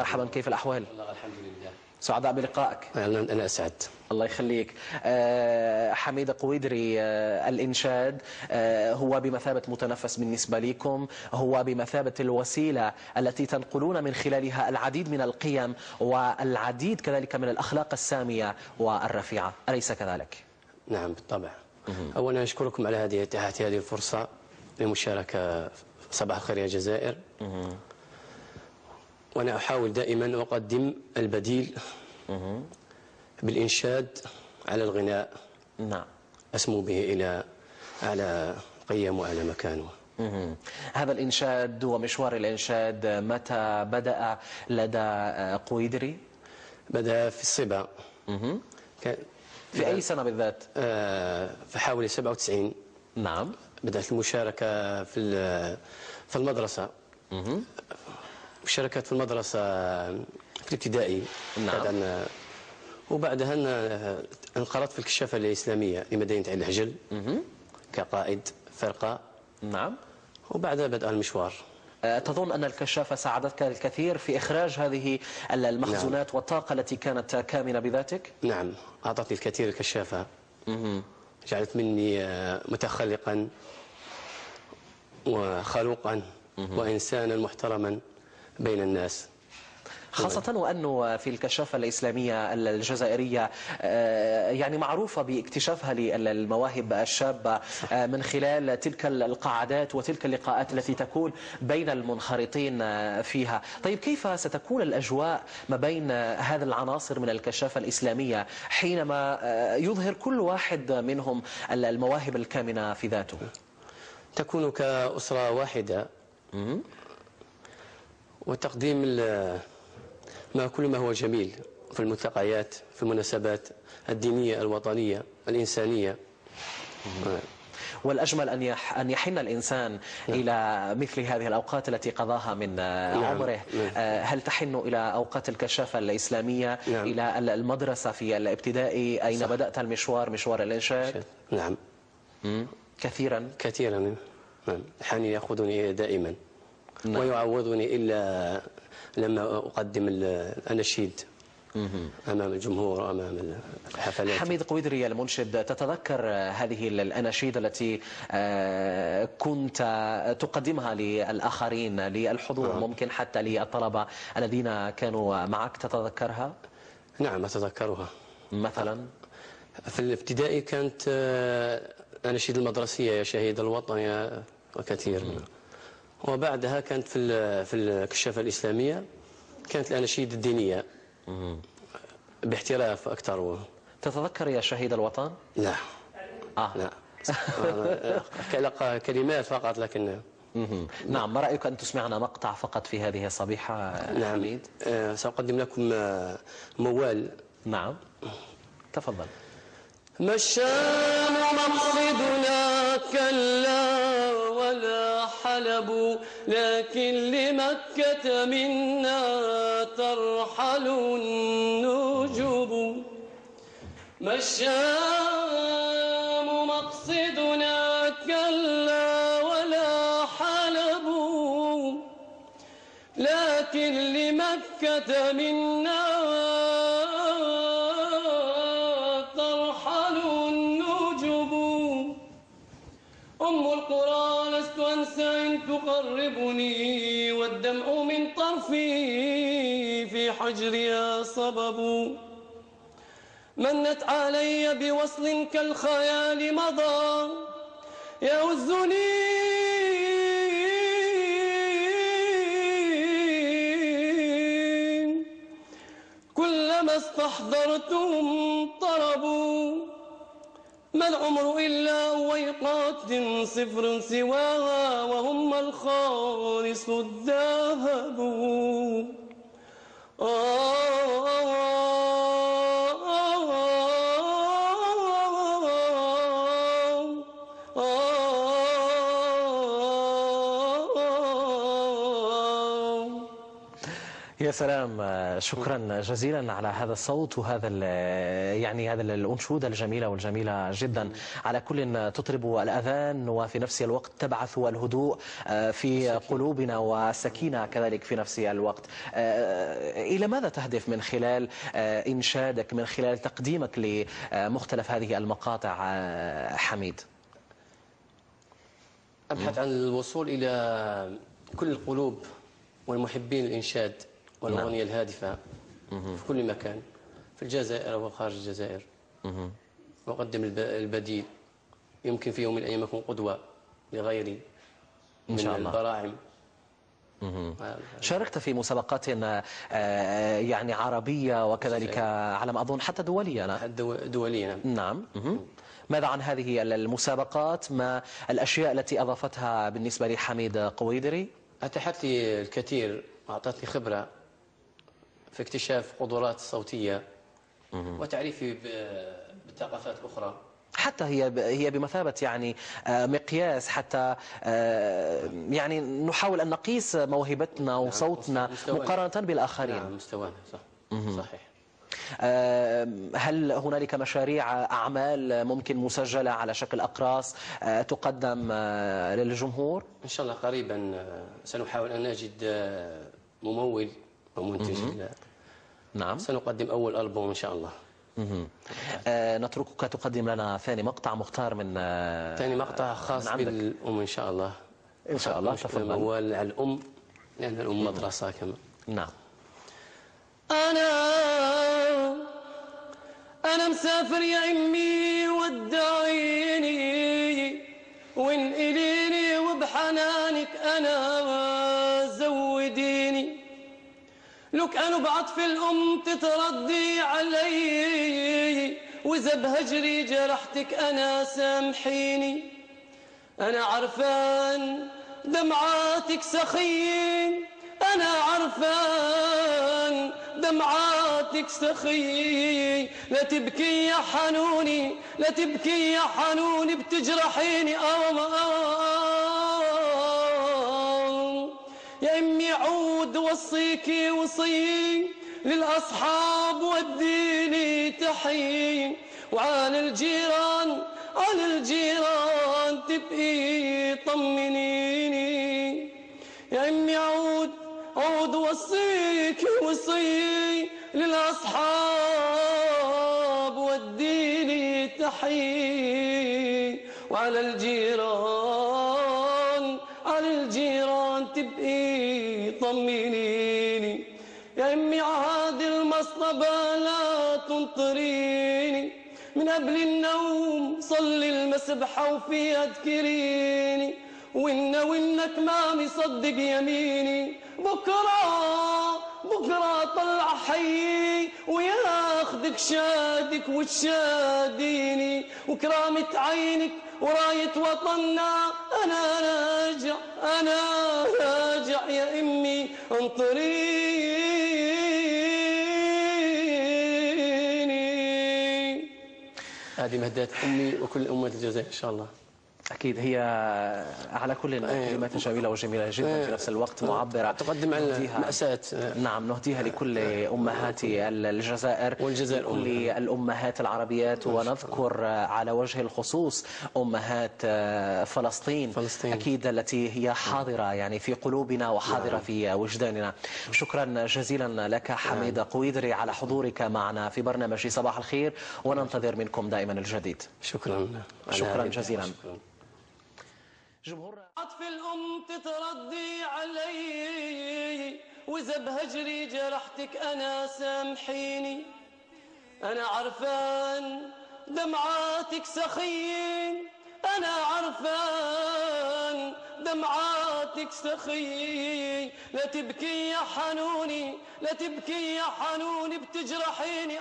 مرحبا، كيف الأحوال؟ والله الحمد لله. سعداء بلقائك. أنا أسعد. الله يخليك. حميد قويدري، الإنشاد هو بمثابة متنفس بالنسبة لكم، هو بمثابة الوسيلة التي تنقلون من خلالها العديد من القيم والعديد كذلك من الأخلاق السامية والرفيعة، أليس كذلك؟ نعم بالطبع. أولا أشكركم على إتاحة هذه الفرصة للمشاركة في صباح الخير يا جزائر. وأنا أحاول دائما أقدم البديل بالإنشاد على الغناء. نعم. أسمو به إلى أعلى قيم وأعلى مكانه. هذا الإنشاد ومشوار الإنشاد متى بدأ لدى قويدري؟ بدأ في الصبا. في أي سنة بالذات؟ في حوالي 97. نعم. بدأت المشاركة في المدرسة. شاركت في المدرسة في الابتدائي. نعم. وبعدها انقرضت في الكشافة الإسلامية لمدينة عين الحجل كقائد فرقة. نعم. وبعدها بدأ المشوار. تظن أن الكشافة ساعدتك الكثير في إخراج هذه المخزونات؟ نعم. والطاقة التي كانت كامنة بذاتك؟ نعم، أعطتني الكثير الكشافة. جعلت مني متخلقا وخلوقا وإنسانا محترما بين الناس، خاصة وأنه في الكشافة الإسلامية الجزائرية يعني معروفة باكتشافها للمواهب الشابة من خلال تلك القاعدات وتلك اللقاءات التي تكون بين المنخرطين فيها. طيب، كيف ستكون الأجواء ما بين هذه العناصر من الكشافة الإسلامية حينما يظهر كل واحد منهم المواهب الكامنة في ذاته؟ تكون كأسرة واحدة، وتقديم كل ما هو جميل في الملتقيات، في المناسبات الدينية الوطنية الإنسانية. والأجمل أن يحن الإنسان إلى مثل هذه الأوقات التي قضاها من عمره. هل تحن إلى أوقات الكشافة الإسلامية؟ إلى المدرسة في الابتدائي أين بدأت مشوار الإنشاد؟ نعم. كثيرا. نعم. حاني يأخذني دائما. ويعوضني إلا لما أقدم الأناشيد أمام الجمهور وأمام الحفلات. حميد قويدري المنشد، تتذكر هذه الأناشيد التي كنت تقدمها للآخرين للحضور، ممكن حتى للطلبة الذين كانوا معك، تتذكرها؟ نعم أتذكرها. مثلا في الابتدائي كانت أناشيد المدرسية يا شهيد الوطن يا، وكثير منها. وبعدها كانت في الكشافة الإسلامية كانت الأناشيد الدينية باحتراف أكثر. تتذكر يا شهيد الوطن؟ لا. لا. كلمات فقط، لكن نعم. ما رأيك أن تسمعنا مقطع فقط في هذه الصبيحة حميد؟ سأقدم لكم موال. نعم، تفضل. ما الشام مقصدنا كلا ولا حلب، لكن لمكة منا ترحل النجب. ما الشام مقصدنا كلا ولا حلب، لكن لمكة منا ترحل النجب. أم القرى لست أنسى إن تقربني، والدمع من طرفي في حجرها صبب. منت علي بوصل كالخيال مضى يهزني، كلما استحضرتهم طربوا. ما العمر إلا ويقات صفر سواها، وهم الخالص الذهب. يا سلام، شكرا جزيلا على هذا الصوت وهذا يعني هذا الأنشودة الجميلة والجميلة جدا. على كل تطرب الأذان وفي نفس الوقت تبعث الهدوء في قلوبنا والسكينة كذلك في نفس الوقت. إلى ماذا تهدف من خلال إنشادك، من خلال تقديمك لمختلف هذه المقاطع حميد؟ أبحث عن الوصول إلى كل القلوب والمحبين الإنشاد والأغنية الهادفة في كل مكان في الجزائر وخارج الجزائر. وأقدم البديل، يمكن في يوم من الأيام أكون قدوة لغيري إن شاء الله. البراعم. شاركت في مسابقات يعني عربية وكذلك على ما أظن حتى دولية. دولية نعم. ماذا عن هذه المسابقات؟ ما الأشياء التي أضافتها بالنسبة لحميد قويدري؟ أتاحت لي الكثير، أعطتني خبرة في اكتشاف قدرات صوتية وتعريفي بالثقافات الأخرى. حتى هي بمثابة يعني مقياس، حتى يعني نحاول أن نقيس موهبتنا وصوتنا مقارنة بالآخرين. نعم، مستوانا صح. صحيح. هل هنالك مشاريع أعمال ممكن مسجلة على شكل أقراص تقدم للجمهور؟ إن شاء الله قريبا سنحاول أن نجد ممول ومنتج. نعم، سنقدم أول ألبوم إن شاء الله. نتركك تقدم لنا ثاني مقطع مختار من ثاني مقطع خاص بالأم إن شاء الله. إن شاء الله، تفضل. هو على الأم، لأن الأم مدرسة كمان. نعم. أنا مسافر يا أمي ودعيني، وانقليني وبحنانك أنا زوديني، لو كانوا بعطف الأم تتردي علي، وإذا بهجري جرحتك أنا سامحيني. أنا عرفان دمعاتك سخين، أنا عرفان دمعاتك سخي، لا تبكي يا حنوني، لا تبكي يا حنوني، بتجرحيني يا أمي عود وصيكي وصي للأصحاب وديني تحيي، وعلى الجيران على الجيران تبقي طمنيني. يا أمي عود وصيك وصي للأصحاب وديني تحيي، وعلى الجيران على الجيران تبقي طمنيني. يا أمي عهد المصطبة لا تنطريني، من قبل النوم صلي المسبحة وفيها اذكريني، وإنك ما مصدق يميني، بكرة طلع حيي وياخدك شادك وتشاديني، وكرامة عينك وراية وطننا أنا راجع يا أمي انطريني. هذه مهدات أمي وكل أمة الجزائر إن شاء الله. أكيد هي على كل كلمات جميلة وجميلة جدا في نفس الوقت معبرة، تقدم عن مأساة. نعم، نهديها لكل أمهات الجزائر والجزائر كل الأمهات العربيات، ونذكر على وجه الخصوص أمهات فلسطين أكيد التي هي حاضرة يعني في قلوبنا وحاضرة في وجداننا. شكرا جزيلا لك حميد قويدري على حضورك معنا في برنامج صباح الخير، وننتظر منكم دائما الجديد. شكرا جزيلا. جمهور عطف الأم تتردي علي، وإذا بهجري جرحتك أنا سامحيني. أنا عرفان دمعاتك سخين، أنا عرفان دمعاتك سخي، لا تبكي يا حنوني، لا تبكي يا حنوني، بتجرحيني